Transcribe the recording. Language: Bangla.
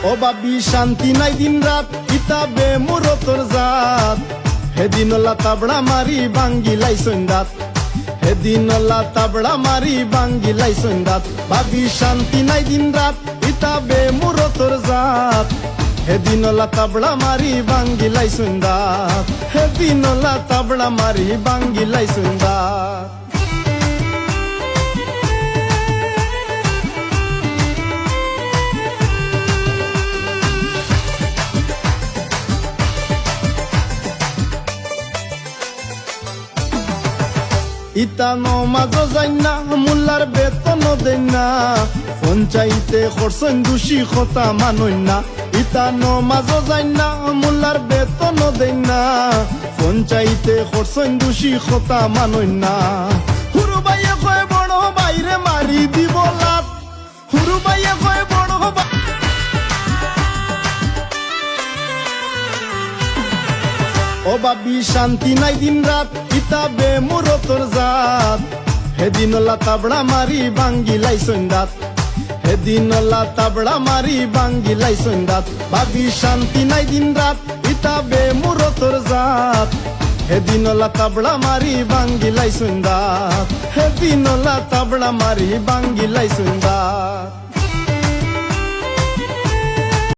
ও বাবি শান্তি নাই দিন রাত ইতাবে মুরো তোর জাত হেদিন ওলা তাবড়া মারি বাঙ্গিলাই সন্দাত হেদিন ওলা তাবড়া মারি বাঙ্গিলাই সন্দাত বাবি শান্তি নাই দিন রাত ইতাবে মুরো তোর জাত হেদিন ওলা তাবড়া মারি বাঙ্গিলাই সন্দাত হেদিন ওলা তাবড়া মারি বাঙ্গিলাই সন্দাত ইতা নমাজও যাই না মোল্লার বেতনও দেন না পঞ্চায়েতে খরচন দোষী কথা মানই না ইতা নমাজও যাই না মোল্লার বেতনও দেন না পঞ্চায়েতে খরচন দোষী কথা মানই না হুরু বাইয়ে কয় বড় বাইরে মারি দিব লাত হুরু বাইয়ে কয় বড় ও বাবি শান্তি নাই দিন রাত ইতাবে মুরো তোর জাত হেদিন ওলা তাবড়া মারি বাঙ্গিলাই সন্দাত হেদিন ওলা তাবড়া মারি বাঙ্গিলাই সন্দাত বাবি শান্তি নাই দিন রাত ইতাবে মুরো তোর জাত হেদিন ওলা তাবড়া মারি বাঙ্গিলাই সন্দাত হেদিন ওলা তাবড়া মারি বাঙ্গিলাই সন্দাত